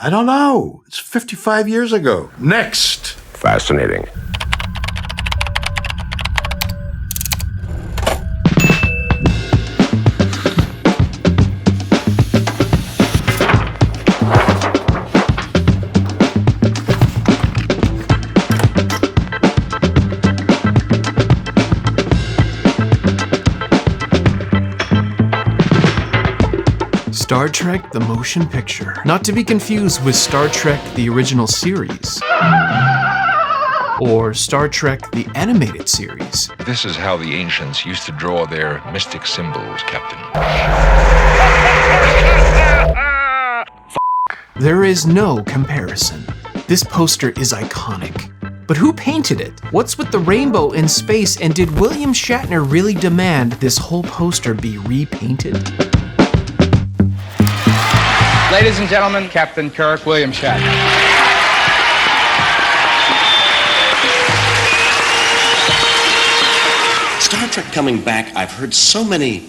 I don't know. It's 55 years ago. Next. Fascinating. Star Trek the Motion Picture. Not to be confused with Star Trek the original series. Or Star Trek the animated series. This is how the ancients used to draw their mystic symbols, Captain. There is no comparison. This poster is iconic. But who painted it? What's with the rainbow in space, and did William Shatner really demand this whole poster be repainted? Ladies and gentlemen, Captain Kirk, William Shatner. Star Trek coming back, I've heard so many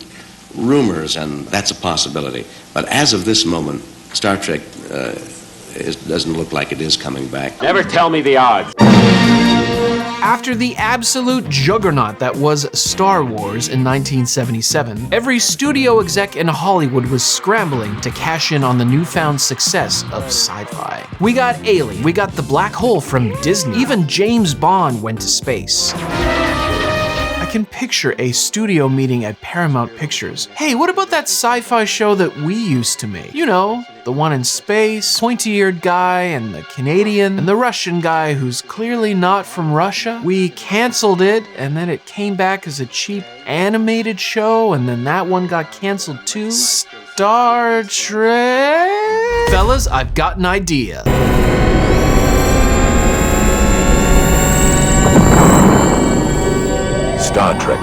rumors, and that's a possibility. But as of this moment, Star Trek doesn't look like it is coming back. Never tell me the odds. After the absolute juggernaut that was Star Wars in 1977, every studio exec in Hollywood was scrambling to cash in on the newfound success of sci-fi. We got Alien, we got the Black Hole from Disney, even James Bond went to space. I can picture a studio meeting at Paramount Pictures. Hey, what about that sci-fi show that we used to make? You know, the one in space, pointy-eared guy, and the Canadian, and the Russian guy who's clearly not from Russia. We canceled it, and then it came back as a cheap animated show, and then that one got canceled too. Star Trek? Fellas, I've got an idea. Star Trek,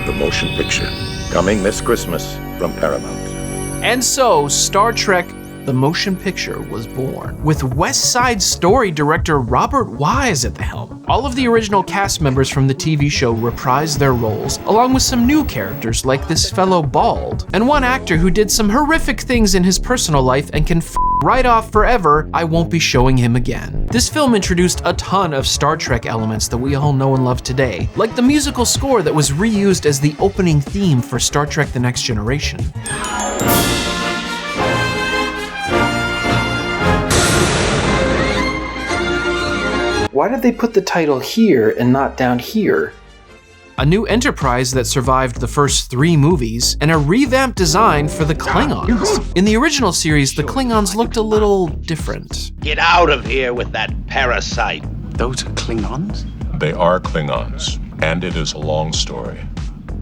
the motion picture, coming this Christmas from Paramount. And so, Star Trek the Motion Picture was born, with West Side Story director Robert Wise at the helm. All of the original cast members from the TV show reprised their roles, along with some new characters like this fellow Bald, and one actor who did some horrific things in his personal life and can right off forever. I won't be showing him again. This film introduced a ton of Star Trek elements that we all know and love today, like the musical score that was reused as the opening theme for Star Trek The Next Generation. Why did they put the title here and not down here? A new Enterprise that survived the first 3 movies, and a revamped design for the Klingons. In the original series, the Klingons looked a little different. Get out of here with that parasite. Those are Klingons? They are Klingons, and it is a long story.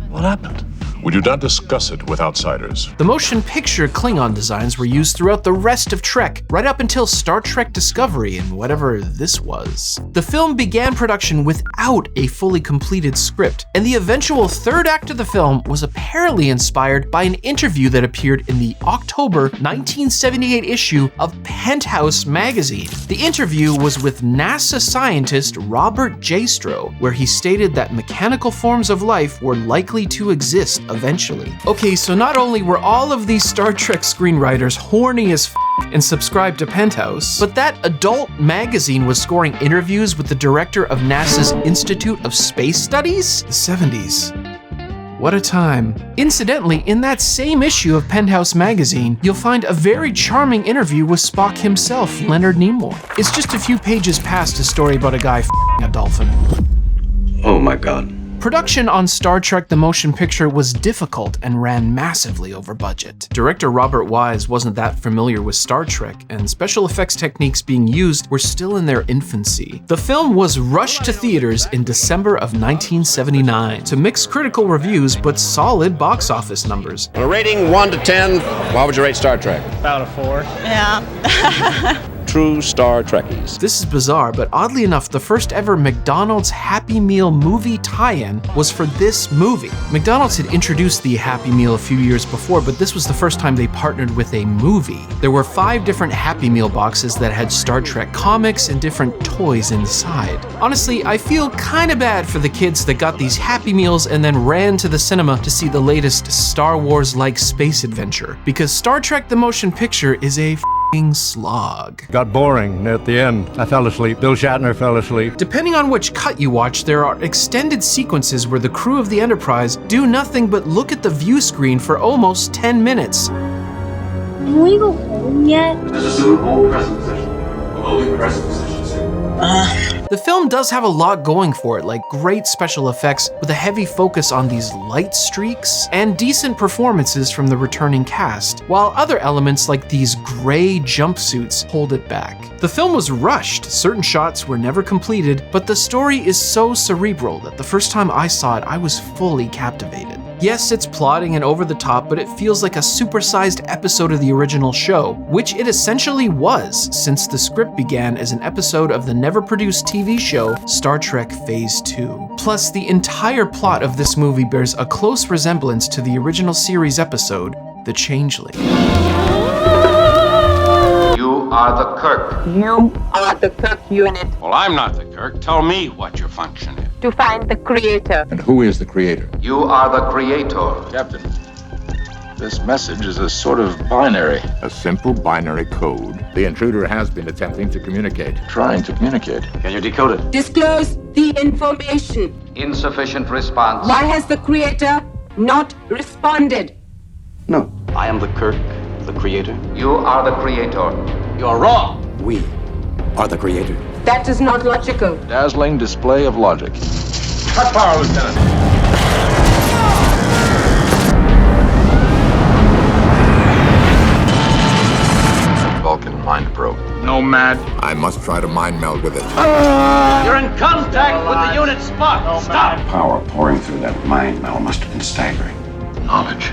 What happened? We do not discuss it with outsiders. The motion picture Klingon designs were used throughout the rest of Trek, right up until Star Trek Discovery and whatever this was. The film began production without a fully completed script, and the eventual third act of the film was apparently inspired by an interview that appeared in the October 1978 issue of Penthouse magazine. The interview was with NASA scientist Robert Jastrow, where he stated that mechanical forms of life were likely to exist eventually. Okay, so not only were all of these Star Trek screenwriters horny as and subscribed to Penthouse, but that adult magazine was scoring interviews with the director of NASA's Institute of Space Studies? The 70s. What a time. Incidentally, in that same issue of Penthouse magazine, you'll find a very charming interview with Spock himself, Leonard Nimoy. It's just a few pages past a story about a guy f***ing a dolphin. Oh my God. Production on Star Trek the Motion Picture was difficult and ran massively over budget. Director Robert Wise wasn't that familiar with Star Trek, and special effects techniques being used were still in their infancy. The film was rushed to theaters in December of 1979 to mixed critical reviews but solid box office numbers. On a rating 1 to 10, what would you rate Star Trek? About a 4. Yeah. True Star Trekkies. This is bizarre, but oddly enough, the first ever McDonald's Happy Meal movie tie-in was for this movie. McDonald's had introduced the Happy Meal a few years before, but this was the first time they partnered with a movie. There were 5 different Happy Meal boxes that had Star Trek comics and different toys inside. Honestly, I feel kinda bad for the kids that got these Happy Meals and then ran to the cinema to see the latest Star Wars-like space adventure, because Star Trek the Motion Picture is a slog. Got boring at the end. I fell asleep. Bill Shatner fell asleep. Depending on which cut you watch, there are extended sequences where the crew of the Enterprise do nothing but look at the view screen for almost 10 minutes. Can we go home yet? Let's assume hold present position. Holding present position. The film does have a lot going for it, like great special effects with a heavy focus on these light streaks and decent performances from the returning cast, while other elements like these gray jumpsuits hold it back. The film was rushed, certain shots were never completed, but the story is so cerebral that the first time I saw it, I was fully captivated. Yes, it's plotting and over the top, but it feels like a supersized episode of the original show, which it essentially was, since the script began as an episode of the never-produced TV show Star Trek Phase 2. Plus, the entire plot of this movie bears a close resemblance to the original series episode, The Changeling. You are the Kirk. You are the Kirk unit. Well, I'm not the Kirk. Tell me what your function is. To find the creator. And who is the creator? You are the creator. Captain, this message is a sort of binary. A simple binary code. The intruder has been attempting to communicate. Trying to communicate. Can you decode it? Disclose the information. Insufficient response. Why has the creator not responded? No. I am the Kirk, the creator. You are the creator. You're wrong. We are the creator. That is not logical. Dazzling display of logic. Cut power, Lieutenant. Vulcan mind probe. Nomad. I must try to mind meld with it. You're in contact with the unit Spock. Stop. Power pouring through that mind meld must have been staggering. Knowledge.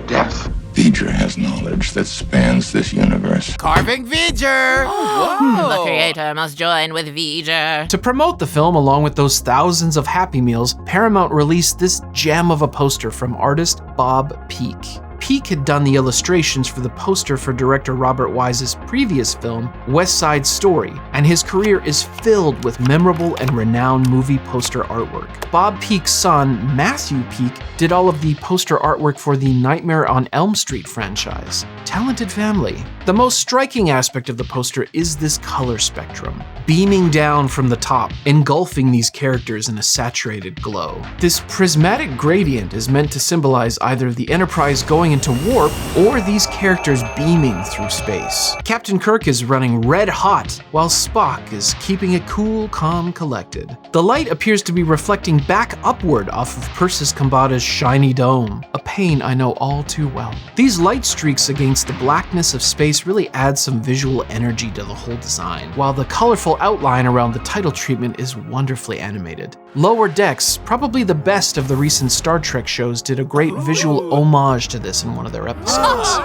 Depth. V'ger has knowledge that spans this universe. Carving V'ger! Oh. The creator must join with V'ger. To promote the film along with those thousands of Happy Meals, Paramount released this gem of a poster from artist Bob Peak. Peak had done the illustrations for the poster for director Robert Wise's previous film, West Side Story, and his career is filled with memorable and renowned movie poster artwork. Bob Peak's son, Matthew Peak, did all of the poster artwork for the Nightmare on Elm Street franchise. Talented family. The most striking aspect of the poster is this color spectrum, beaming down from the top, engulfing these characters in a saturated glow. This prismatic gradient is meant to symbolize either the Enterprise going into warp or these characters beaming through space. Captain Kirk is running red hot, while Spock is keeping it cool, calm, collected. The light appears to be reflecting back upward off of Persis Khambatta's shiny dome, a pain I know all too well. These light streaks against the blackness of space really add some visual energy to the whole design, while the colorful outline around the title treatment is wonderfully animated. Lower Decks, probably the best of the recent Star Trek shows, did a great visual homage to this in one of their episodes.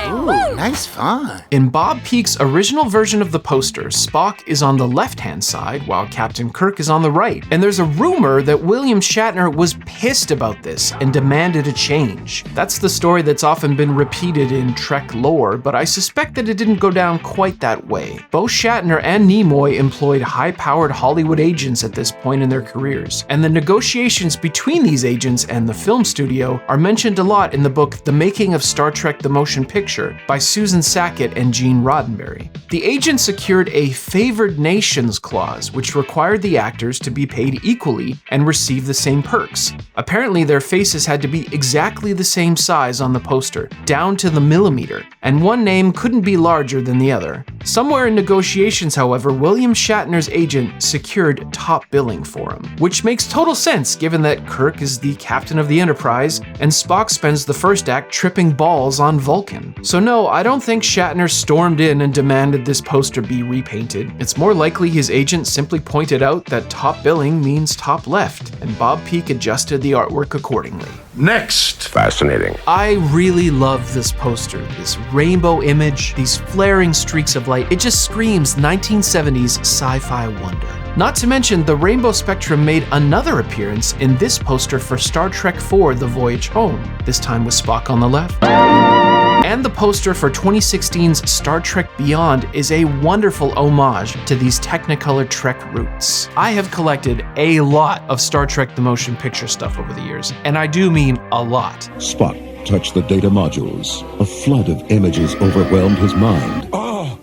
Ooh, nice fun. In Bob Peak's original version of the poster, Spock is on the left-hand side while Captain Kirk is on the right. And there's a rumor that William Shatner was pissed about this and demanded a change. That's the story that's often been repeated in Trek lore, but I suspect that it didn't go down quite that way. Both Shatner and Nimoy employed high-powered Hollywood agents at this point in their careers, and the negotiations between these agents and the film studio are mentioned a lot in the book The Making of Star Trek the Motion Picture by Susan Sackett and Gene Roddenberry. The agent secured a favored nations clause, which required the actors to be paid equally and receive the same perks. Apparently, their faces had to be exactly the same size on the poster, down to the millimeter, and one name couldn't be larger than the other. Somewhere in negotiations, however, William Shatner's agent secured top billing for him, which makes total sense given that Kirk is the captain of the Enterprise and Spock spends the first act tripping balls on Vulcan. So no, I don't think Shatner stormed in and demanded this poster be repainted. It's more likely his agent simply pointed out that top billing means top left, and Bob Peak adjusted the artwork accordingly. Next. Fascinating. I really love this poster. This rainbow image, these flaring streaks of light, it just screams 1970s sci-fi wonder. Not to mention, the rainbow spectrum made another appearance in this poster for Star Trek IV: The Voyage Home, this time with Spock on the left. And the poster for 2016's Star Trek Beyond is a wonderful homage to these Technicolor Trek roots. I have collected a lot of Star Trek the Motion Picture stuff over the years, and I do mean a lot. Spock touch the data modules, a flood of images overwhelmed his mind.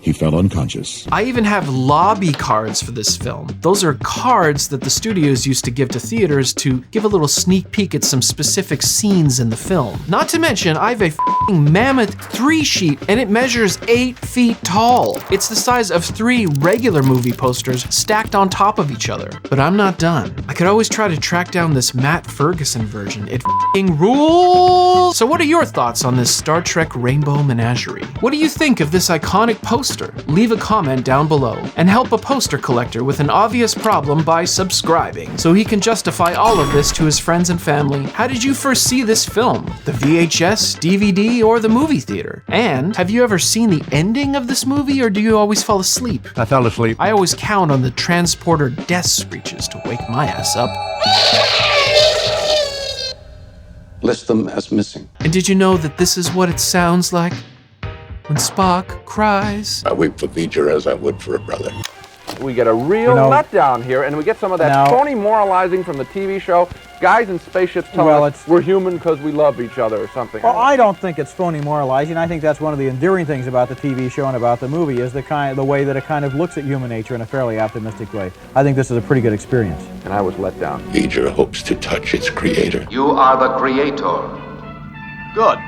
He fell unconscious. I even have lobby cards for this film. Those are cards that the studios used to give to theaters to give a little sneak peek at some specific scenes in the film. Not to mention, I have a f***ing mammoth 3-sheet and it measures 8 feet tall. It's the size of 3 regular movie posters stacked on top of each other. But I'm not done. I could always try to track down this Matt Ferguson version. It f***ing rules! So what are your thoughts on this Star Trek Rainbow Menagerie? What do you think of this iconic poster? Leave a comment down below and help a poster collector with an obvious problem by subscribing so he can justify all of this to his friends and family. How did you first see this film? The VHS, DVD, or the movie theater? And have you ever seen the ending of this movie, or do you always fall asleep? I fell asleep. I always count on the transporter death screeches to wake my ass up. List them as missing. And did you know that this is what it sounds like when Spock cries? I weep for V'ger as I would for a brother. We get a real letdown here, and we get some of that phony moralizing from the TV show. Guys in spaceships tell us we're human because we love each other or something. Well, I don't think it's phony moralizing. I think that's one of the endearing things about the TV show and about the movie is the way that it kind of looks at human nature in a fairly optimistic way. I think this is a pretty good experience. And I was let down. V'ger hopes to touch its creator. You are the creator. Good.